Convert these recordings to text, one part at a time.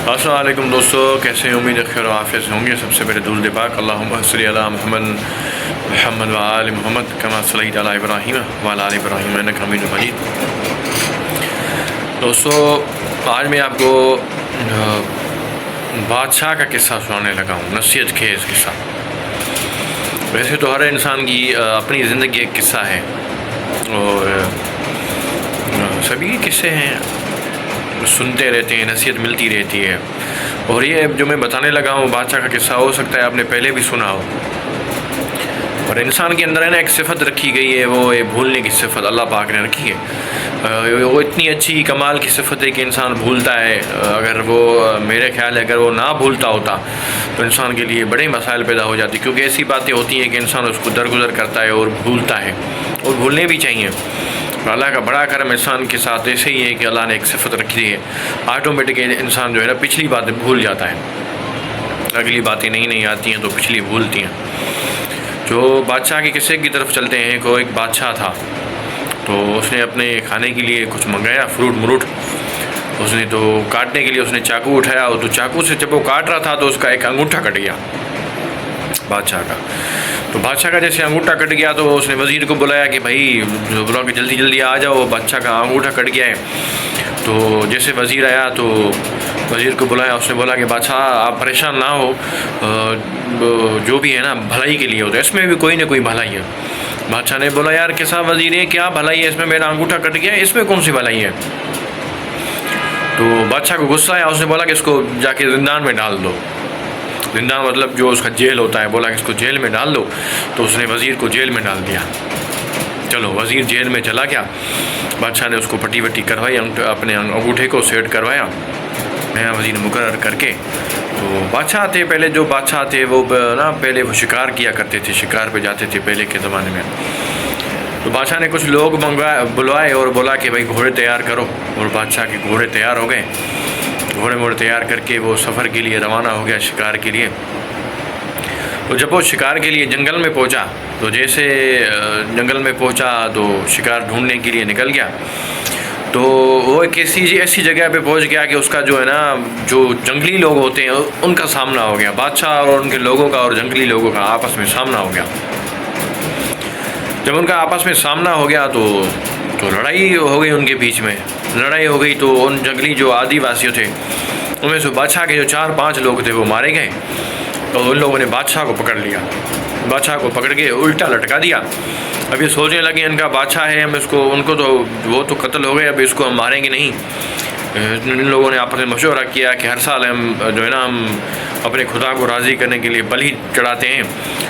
السلام علیکم دوستو، کیسے ہیں؟ امید ہے خیر و عافیت سے ہوں گے۔ سب سے پہلے درود پاک اللہم صلی علی محمد و آل محمد کما صلیت علی ابراہیم و علی آل ابراہیم انک حمید مجید۔ دوستو، آج میں آپ کو بادشاہ کا قصہ سنانے لگا ہوں، نصیحت خیز قصہ۔ ویسے تو ہر انسان کی اپنی زندگی ایک قصہ ہے اور سبھی قصے ہیں، سنتے رہتے ہیں، نصیحت ملتی رہتی ہے۔ اور یہ جو میں بتانے لگا ہوں بادشاہ کا قصہ، ہو سکتا ہے آپ نے پہلے بھی سنا ہو۔ اور انسان کے اندر ہے نا ایک صفت رکھی گئی ہے، وہ یہ بھولنے کی صفت اللہ پاک نے رکھی ہے۔ وہ اتنی اچھی کمال کی صفت ہے کہ انسان بھولتا ہے۔ اگر وہ میرے خیال ہے اگر وہ نہ بھولتا ہوتا تو انسان کے لیے بڑے مسائل پیدا ہو جاتی، کیونکہ ایسی باتیں ہوتی ہیں کہ انسان اس کو درگزر کرتا ہے اور بھولتا ہے، اور بھولنے بھی چاہیے۔ اللہ کا بڑا کرم انسان کے ساتھ ایسے ہی ہے کہ اللہ نے ایک صفت رکھی ہے، آٹومیٹک انسان جو ہے نا پچھلی باتیں بھول جاتا ہے، اگلی باتیں نہیں آتی ہیں تو پچھلی بھولتی ہیں۔ جو بادشاہ کے قصے کی طرف چلتے ہیں، کو ایک بادشاہ تھا، تو اس نے اپنے کھانے کے لیے کچھ منگایا، فروٹ مروٹ۔ اس نے تو کاٹنے کے لیے اس نے چاقو اٹھایا، اور تو چاقو سے جب وہ کاٹ رہا تھا تو اس کا ایک انگوٹھا کٹ گیا بادشاہ کا۔ تو بادشاہ کا جیسے انگوٹھا کٹ گیا تو اس نے وزیر کو بلایا کہ بھائی بولا کہ جلدی جلدی آ جاؤ، بادشاہ کا انگوٹھا کٹ گیا ہے۔ تو جیسے وزیر آیا تو وزیر کو بلایا، اس نے بولا کہ بادشاہ آپ پریشان نہ ہو، جو بھی ہے نا بھلائی کے لیے ہوتا ہے، اس میں بھی کوئی نہ کوئی بھلائی ہے۔ بادشاہ نے بولا یار کیسا وزیر ہے، کیا بھلائی ہے اس میں؟ میرا انگوٹھا کٹ گیا ہے، اس میں کون سی بھلائی ہے؟ تو بادشاہ کو غصہ آیا، اس نے بولا کہ اس کو جا کے زندان میں ڈال دو۔ زندان مطلب جو اس کا جیل ہوتا ہے، بولا کہ اس کو جیل میں ڈال دو۔ تو اس نے وزیر کو جیل میں ڈال دیا۔ چلو وزیر جیل میں چلا گیا، بادشاہ نے اس کو پٹی وٹی کروائی، اپنے انگوٹھے کو سیٹ کروایا نیا وزیر مقرر کر کے۔ تو بادشاہ تھے پہلے، جو بادشاہ تھے وہ نا پہلے وہ شکار کیا کرتے تھے، شکار پہ جاتے تھے پہلے کے زمانے میں۔ تو بادشاہ نے کچھ لوگ بلوائے اور بولا کہ بھائی گھوڑے تیار کرو، اور بادشاہ کے گھوڑے تیار ہو گئے۔ گھوڑے تیار کر کے وہ سفر کے لیے روانہ ہو گیا، شکار کے لیے۔ تو جب وہ شکار کے لیے جنگل میں پہنچا، تو جیسے جنگل میں پہنچا تو شکار ڈھونڈنے کے لیے نکل گیا۔ تو وہ ایک ایسی جگہ پہ پہنچ گیا کہ اس کا جو ہے نا جو جنگلی لوگ ہوتے ہیں ان کا سامنا ہو گیا، بادشاہ اور ان کے لوگوں کا اور جنگلی لوگوں کا آپس میں سامنا ہو گیا۔ جب ان کا آپس میں سامنا ہو گیا تو لڑائی ہو گئی، ان کے بیچ میں لڑائی ہو گئی۔ تو ان جنگلی جو آدی واسی تھے ان میں سے بادشاہ کے جو 4-5 لوگ تھے وہ مارے گئے، تو ان لوگوں نے بادشاہ کو پکڑ لیا، بادشاہ کو پکڑ کے الٹا لٹکا دیا۔ اب یہ سوچنے لگے ان کا بادشاہ ہے، ہم اس کو ان کو تو وہ تو قتل ہو گئے، اب اس کو ہم ماریں گے نہیں۔ ان لوگوں نے آپس میں مشورہ کیا کہ ہر سال ہم جو ہے نا ہم اپنے خدا کو راضی کرنے کے لیے بلی چڑھاتے ہیں،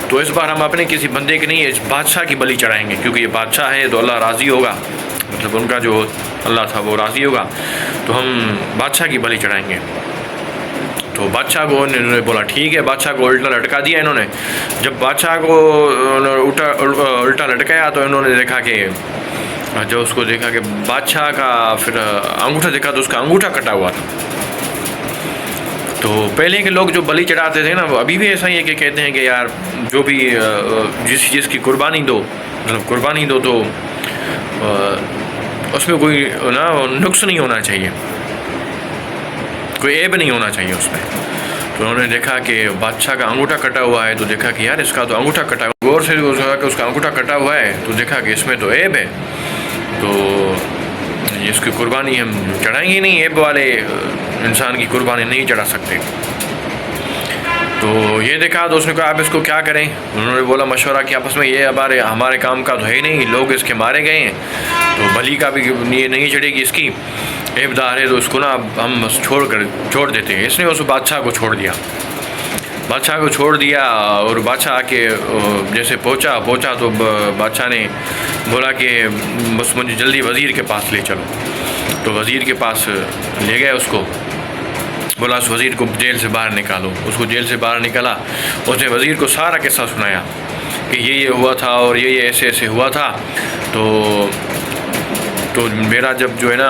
تو اس بار ہم اپنے کسی بندے کے نہیں، اس بادشاہ کی بلی چڑھائیں گے، کیونکہ یہ بادشاہ ہے تو اللہ راضی ہوگا، مطلب ان کا جو اللہ تھا وہ راضی ہوگا، تو ہم بادشاہ کی بلی چڑھائیں گے۔ تو بادشاہ کو انہوں نے بولا ٹھیک ہے، بادشاہ کو الٹا لٹکا دیا انہوں نے۔ جب بادشاہ کو الٹا لٹکایا تو انہوں نے دیکھا کہ جب اس کو دیکھا کہ بادشاہ کا پھر انگوٹھا دیکھا تو اس کا انگوٹھا کٹا ہوا تھا۔ تو پہلے کے لوگ جو بلی چڑھاتے تھے نا، وہ ابھی بھی ایسا ہی ہے کہ کہتے ہیں کہ یار جو بھی جس چیز کی قربانی دو، مطلب قربانی دو تو اس میں کوئی نا نقص نہیں ہونا چاہیے، کوئی عیب نہیں ہونا چاہیے اس میں۔ تو انہوں نے دیکھا کہ بادشاہ کا انگوٹھا کٹا ہوا ہے، تو دیکھا کہ یار اس کا تو انگوٹھا کٹا ہوا ہے، غور سے دیکھا کہ اس کا انگوٹھا کٹا ہوا ہے، تو دیکھا کہ اس میں تو عیب ہے، تو اس کی قربانی ہم چڑھائیں گے نہیں، عیب والے انسان کی قربانی نہیں چڑھا سکتے۔ تو یہ دیکھا تو اس نے کہا آپ اس کو کیا کریں؟ انہوں نے بولا مشورہ کیا آپس میں، یہ ہمارے کام کا تو ہے نہیں، لوگ اس کے مارے گئے ہیں، تو بلی کا بھی یہ نہیں چڑھے گی، اس کی عیب دار ہے، تو اس کو نا ہم چھوڑ دیتے ہیں۔ اس نے اس بادشاہ کو چھوڑ دیا، بادشاہ کو چھوڑ دیا۔ اور بادشاہ آ کے جیسے پہنچا تو بادشاہ نے بولا کہ بس مجھے جلدی وزیر کے پاس لے چلو۔ تو وزیر کے پاس لے گئے اس کو، بولا اس وزیر کو جیل سے باہر نکالو۔ اس کو جیل سے باہر نکالا، اس نے وزیر کو سارا قصہ سنایا کہ یہ ہوا تھا اور یہ ایسے ہوا تھا، تو میرا جب جو ہے نا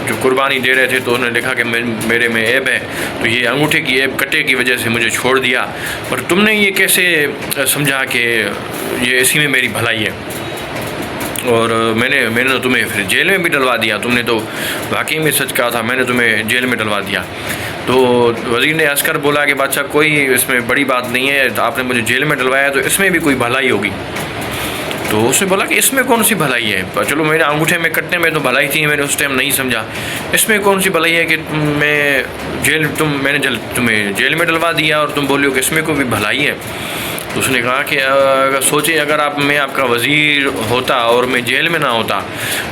جو قربانی دے رہے تھے تو انہوں نے دیکھا کہ میرے میں عیب ہے، تو یہ انگوٹھے کی عیب کٹے کی وجہ سے مجھے چھوڑ دیا، اور تم نے یہ کیسے سمجھا کہ یہ اسی میں میری بھلائی ہے؟ اور میں نے تو تمہیں پھر جیل میں بھی ڈلوا دیا، تم نے تو واقعی میں سچ کہا تھا، میں نے تمہیں جیل میں ڈلوا دیا۔ تو وزیر نے ہنس کر بولا کہ بادشاہ کوئی اس میں بڑی بات نہیں ہے، آپ نے مجھے جیل میں ڈلوایا تو اس میں بھی کوئی بھلائی ہوگی۔ تو اس نے بولا کہ اس میں کون سی بھلائی ہے، چلو میرے انگوٹھے میں کٹنے میں تو بھلائی تھی، میں نے اس ٹائم نہیں سمجھا، اس میں کون سی بھلائی ہے کہ میں نے تمہیں جیل میں ڈلوا دیا اور تم بولے ہو کہ اس میں کوئی بھی بھلائی ہے۔ تو اس نے کہا کہ اگر سوچیں اگر میں آپ کا وزیر ہوتا اور میں جیل میں نہ ہوتا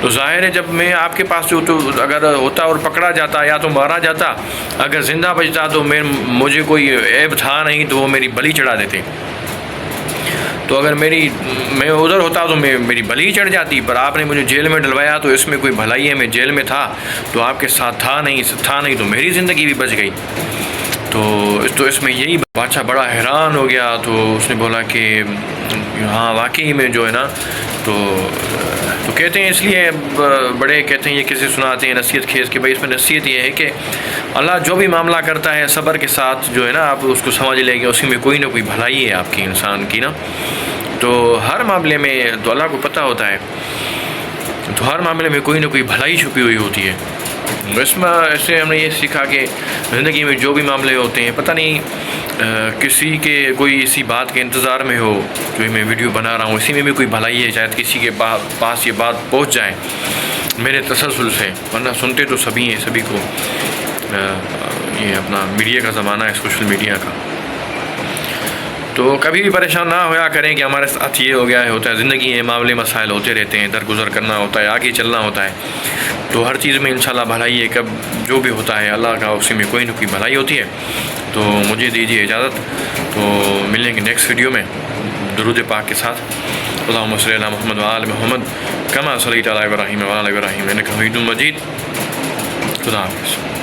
تو ظاہر ہے جب میں آپ کے پاس جو تو اگر ہوتا اور پکڑا جاتا یا تو مارا جاتا، اگر زندہ بچتا تو مجھے کوئی عیب تھا نہیں تو وہ میری بلی چڑھا دیتے، تو اگر میں ادھر ہوتا تو میری بلی چڑھ جاتی، پر آپ نے مجھے جیل میں ڈلوایا تو اس میں کوئی بھلائی ہے، میں جیل میں تھا تو آپ کے ساتھ تھا نہیں تو میری زندگی بھی بچ گئی۔ تو اس میں یہی بادشاہ بڑا حیران ہو گیا، تو اس نے بولا کہ ہاں واقعی میں جو ہے نا تو کہتے ہیں اس لیے بڑے کہتے ہیں یہ کسی سناتے ہیں نصیحت خیز کہ بھائی اس میں نصیحت یہ ہے کہ اللہ جو بھی معاملہ کرتا ہے صبر کے ساتھ جو ہے نا آپ اس کو سمجھ لیں گے، اسی میں کوئی نہ کوئی بھلائی ہے آپ کی انسان کی نا۔ تو ہر معاملے میں تو اللہ کو پتہ ہوتا ہے، تو ہر معاملے میں کوئی نہ کوئی بھلائی چھپی ہوئی ہوتی ہے۔ اس سے ہم نے یہ سیکھا کہ زندگی میں جو بھی معاملے ہوتے ہیں پتہ نہیں کسی کے کوئی اسی بات کے انتظار میں ہو جو میں ویڈیو بنا رہا ہوں، اسی میں بھی کوئی بھلائی ہے، شاید کسی کے پاس یہ بات پہنچ جائے میرے تسلسل سے، ورنہ سنتے تو سبھی ہیں، سبھی کو یہ اپنا میڈیا کا زمانہ ہے، سوشل میڈیا کا۔ تو کبھی بھی پریشان نہ ہوا کریں کہ ہمارے ساتھ یہ ہو گیا ہے، ہوتا ہے، زندگی ہے، معاملے مسائل ہوتے رہتے ہیں، درگزر کرنا ہوتا ہے، آگے چلنا ہوتا ہے، تو ہر چیز میں انشاءاللہ بھلائی ہے، کب جو بھی ہوتا ہے اللہ کا اسی میں کوئی نہ کوئی بھلائی ہوتی ہے۔ تو مجھے دیجیے اجازت، تو ملیں گے نیکسٹ ویڈیو میں درود پاک کے ساتھ۔ اللہم صلی علی محمد وآل محمد کما صلیت علی ابراہیم وآل ابراہیم انک حمید مجید۔ خدا حافظ۔